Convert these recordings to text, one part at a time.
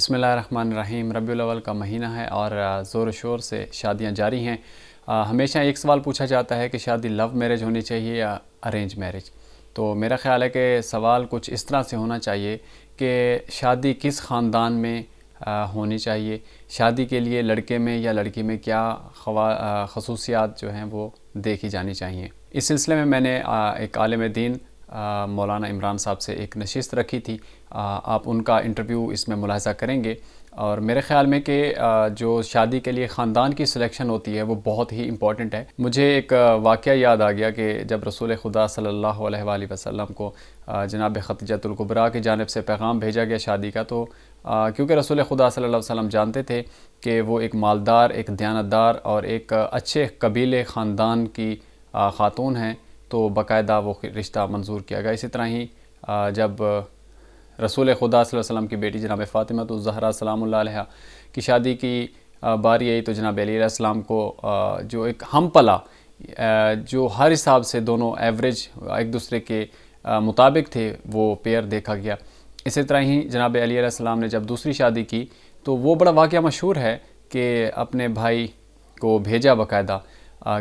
بسم اللہ الرحمن الرحیم۔ ربیع الاول کا مہینہ ہے اور زور و شور سے شادیاں جاری ہیں۔ ہمیشہ ایک سوال پوچھا جاتا ہے کہ شادی لو میرج ہونی چاہیے یا ارینج میرج۔ تو میرا خیال ہے کہ سوال کچھ اس طرح سے ہونا چاہیے کہ شادی کس خاندان میں ہونی چاہیے، شادی کے لیے لڑکے میں یا لڑکی میں کیا خصوصیات جو ہیں وہ دیکھی جانی چاہیے۔ اس سلسلے میں نے ایک عالم دین مولانا عمران صاحب سے ایک نشست رکھی تھی، آپ ان کا انٹرویو اس میں ملاحظہ کریں گے۔ اور میرے خیال میں کہ جو شادی کے لیے خاندان کی سلیکشن ہوتی ہے وہ بہت ہی امپورٹنٹ ہے۔ مجھے ایک واقعہ یاد آ گیا کہ جب رسول خدا صلی اللہ علیہ وآلہ وسلم کو جناب خدیجۃ الکبریٰ کی جانب سے پیغام بھیجا گیا شادی کا، تو کیونکہ رسول خدا صلی اللہ علیہ وسلم جانتے تھے کہ وہ ایک مالدار، ایک دیانتدار اور ایک اچھے قبیلے خاندان کی خاتون ہیں، تو باقاعدہ وہ رشتہ منظور کیا گیا۔ اسی طرح ہی جب رسول خدا صلی اللہ علیہ وسلم کی بیٹی جناب فاطمہ الزہرا سلام اللہ علیہ کی شادی کی باری آئی تو جناب علی علیہ السلام کو جو ایک ہم پلا جو ہر حساب سے دونوں ایوریج ایک دوسرے کے مطابق تھے وہ پیئر دیکھا گیا۔ اسی طرح ہی جناب علی علیہ السلام نے جب دوسری شادی کی تو وہ بڑا واقعہ مشہور ہے کہ اپنے بھائی کو بھیجا باقاعدہ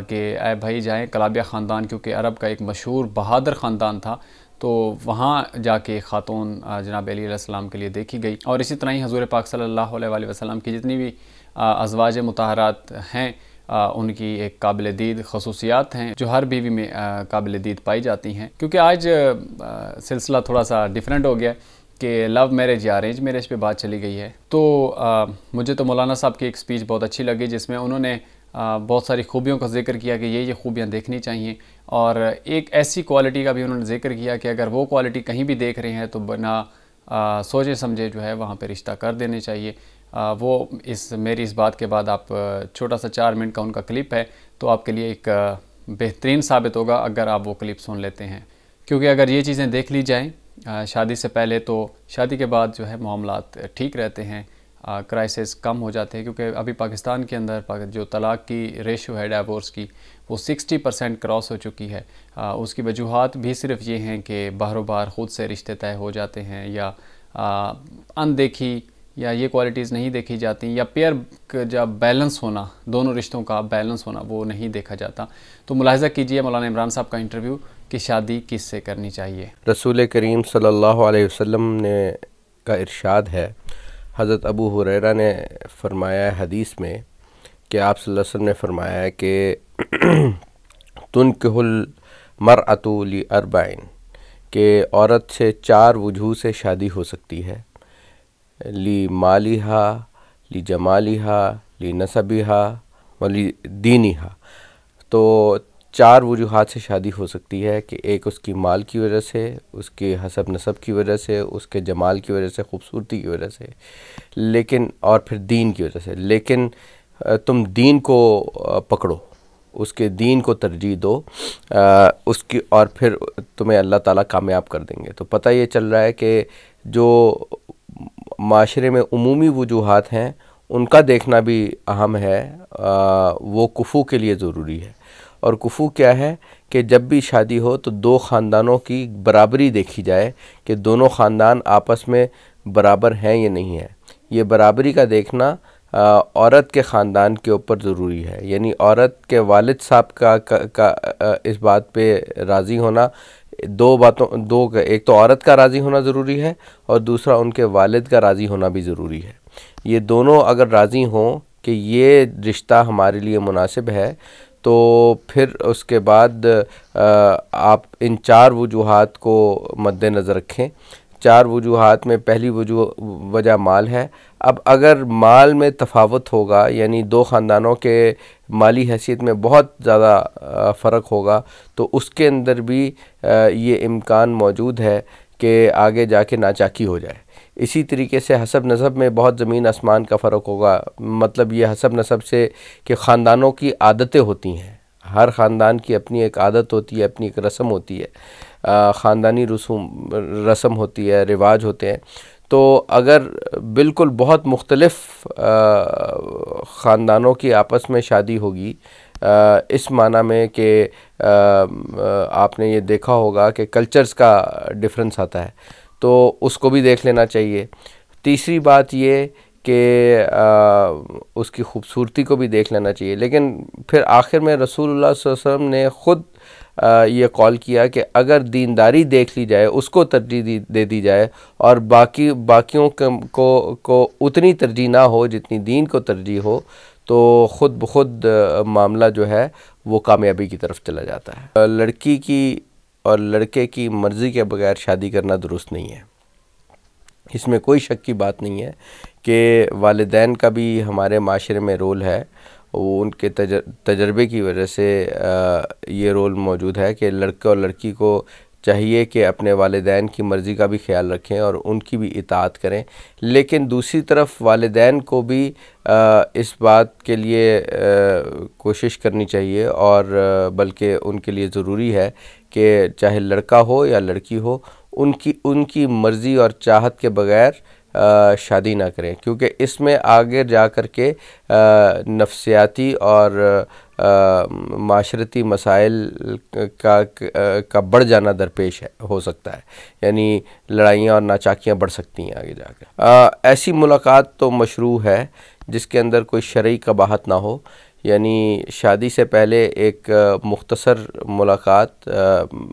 کہ اے بھائی جائیں کلابیہ خاندان، کیونکہ عرب کا ایک مشہور بہادر خاندان تھا، تو وہاں جا کے خاتون جناب علی علیہ السلام کے لیے دیکھی گئی۔ اور اسی طرح ہی حضور پاک صلی اللہ علیہ وآلہ وسلم کی جتنی بھی ازواج مطہرات ہیں ان کی ایک قابل دید خصوصیات ہیں جو ہر بیوی میں قابل دید پائی جاتی ہیں۔ کیونکہ آج سلسلہ تھوڑا سا ڈیفرنٹ ہو گیا کہ لو میرج یا ارینج میرج پہ بات چلی گئی ہے، تو مجھے تو مولانا صاحب کی ایک سپیچ بہت اچھی لگی جس میں انہوں نے بہت ساری خوبیوں کا ذکر کیا کہ یہ خوبیاں دیکھنی چاہیے، اور ایک ایسی کوالٹی کا بھی انہوں نے ذکر کیا کہ اگر وہ کوالٹی کہیں بھی دیکھ رہے ہیں تو بنا سوچے سمجھے جو ہے وہاں پہ رشتہ کر دینے چاہیے۔ وہ میری اس بات کے بعد آپ چھوٹا سا 4 منٹ کا ان کا کلپ ہے تو آپ کے لیے ایک بہترین ثابت ہوگا اگر آپ وہ کلپ سن لیتے ہیں، کیونکہ اگر یہ چیزیں دیکھ لی جائیں شادی سے پہلے تو شادی کے بعد جو ہے معاملات ٹھیک رہتے ہیں، کرائسس کم ہو جاتے ہیں۔ کیونکہ ابھی پاکستان کے اندر جو طلاق کی ریشو ہے ڈائیورس کی وہ 60% کراس ہو چکی ہے۔ اس کی وجوہات بھی صرف یہ ہیں کہ باہر بار خود سے رشتے طے ہو جاتے ہیں، یا اندیکھی یا یہ کوالٹیز نہیں دیکھی جاتی، یا پیئر جب بیلنس ہونا، دونوں رشتوں کا بیلنس ہونا وہ نہیں دیکھا جاتا۔ تو ملاحظہ کیجئے مولانا عمران صاحب کا انٹرویو کہ شادی کس سے کرنی چاہیے۔ رسول کریم صلی اللہ علیہ وسلم نے کا ارشاد ہے، حضرت ابو ہریرہ نے فرمایا ہے حدیث میں کہ آپ صلی اللہ علیہ وسلم نے فرمایا ہے کہ تنکح المرأۃ لاربعین، کہ عورت سے 4 وجوہ سے شادی ہو سکتی ہے، لمالہا، لجمالہا، لنسبہا ولدینہا۔ تو 4 وجوہات سے شادی ہو سکتی ہے کہ ایک اس کی مال کی وجہ سے، اس کے حسب نسب کی وجہ سے، اس کے جمال کی وجہ سے، خوبصورتی کی وجہ سے، لیکن اور پھر دین کی وجہ سے۔ لیکن تم دین کو پکڑو، اس کے دین کو ترجیح دو، اس کی، اور پھر تمہیں اللہ تعالیٰ کامیاب کر دیں گے۔ تو پتہ یہ چل رہا ہے کہ جو معاشرے میں عمومی وجوہات ہیں ان کا دیکھنا بھی اہم ہے، وہ کفو کے لیے ضروری ہے۔ اور کفو کیا ہے کہ جب بھی شادی ہو تو 2 خاندانوں کی برابری دیکھی جائے کہ دونوں خاندان آپس میں برابر ہیں یا نہیں ہیں۔ یہ برابری کا دیکھنا عورت کے خاندان کے اوپر ضروری ہے، یعنی عورت کے والد صاحب کا اس بات پہ راضی ہونا، ایک تو عورت کا راضی ہونا ضروری ہے اور دوسرا ان کے والد کا راضی ہونا بھی ضروری ہے۔ یہ دونوں اگر راضی ہوں کہ یہ رشتہ ہمارے لیے مناسب ہے تو پھر اس کے بعد آپ ان 4 وجوہات کو مد نظر رکھیں۔ 4 وجوہات میں پہلی وجہ مال ہے۔ اب اگر مال میں تفاوت ہوگا، یعنی 2 خاندانوں کے مالی حیثیت میں بہت زیادہ فرق ہوگا، تو اس کے اندر بھی یہ امکان موجود ہے کہ آگے جا کے ناچاکی ہو جائے۔ اسی طریقے سے حسب نسب میں بہت زمین آسمان کا فرق ہوگا، مطلب یہ حسب نسب سے کہ خاندانوں کی عادتیں ہوتی ہیں، ہر خاندان کی اپنی ایک عادت ہوتی ہے، اپنی ایک رسم ہوتی ہے، خاندانی رسم ہوتی ہے، رواج ہوتے ہیں۔ تو اگر بالکل بہت مختلف خاندانوں کی آپس میں شادی ہوگی، اس معنی میں کہ آپ نے یہ دیکھا ہوگا کہ کلچرز کا ڈفرنس آتا ہے، تو اس کو بھی دیکھ لینا چاہیے۔ تیسری بات یہ کہ اس کی خوبصورتی کو بھی دیکھ لینا چاہیے، لیکن پھر آخر میں رسول اللہ صلی اللہ علیہ وسلم نے خود یہ قول کیا کہ اگر دینداری دیکھ لی جائے، اس کو ترجیح دے دی جائے، اور باقیوں کو اتنی ترجیح نہ ہو جتنی دین کو ترجیح ہو، تو خود بخود معاملہ جو ہے وہ کامیابی کی طرف چلا جاتا ہے۔ لڑکی کی اور لڑکے کی مرضی کے بغیر شادی کرنا درست نہیں ہے، اس میں کوئی شک کی بات نہیں ہے کہ والدین کا بھی ہمارے معاشرے میں رول ہے، وہ ان کے تجربے کی وجہ سے یہ رول موجود ہے کہ لڑکے اور لڑکی کو چاہیے کہ اپنے والدین کی مرضی کا بھی خیال رکھیں اور ان کی بھی اطاعت کریں، لیکن دوسری طرف والدین کو بھی اس بات کے لیے کوشش کرنی چاہیے، اور بلکہ ان کے لیے ضروری ہے کہ چاہے لڑکا ہو یا لڑکی ہو، ان کی مرضی اور چاہت کے بغیر شادی نہ کریں، کیونکہ اس میں آگے جا کر کے نفسیاتی اور معاشرتی مسائل کا بڑھ جانا درپیش ہو سکتا ہے، یعنی لڑائیاں اور ناچاکیاں بڑھ سکتی ہیں آگے جا کر۔ ایسی ملاقات تو مشروع ہے جس کے اندر کوئی شرعی قباحت نہ ہو، یعنی شادی سے پہلے ایک مختصر ملاقات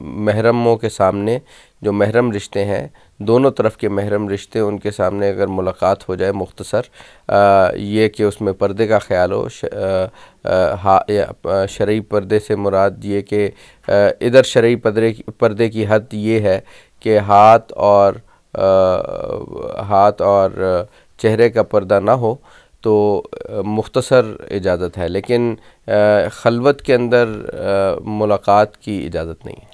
محرموں کے سامنے، جو محرم رشتے ہیں، دونوں طرف کے محرم رشتے، ان کے سامنے اگر ملاقات ہو جائے مختصر، یہ کہ اس میں پردے کا خیال ہو۔ شرعی پردے سے مراد یہ کہ ادھر شرعی پردے کی حد یہ ہے کہ ہاتھ اور چہرے کا پردہ نہ ہو، تو مختصر اجازت ہے، لیکن خلوت کے اندر ملاقات کی اجازت نہیں ہے۔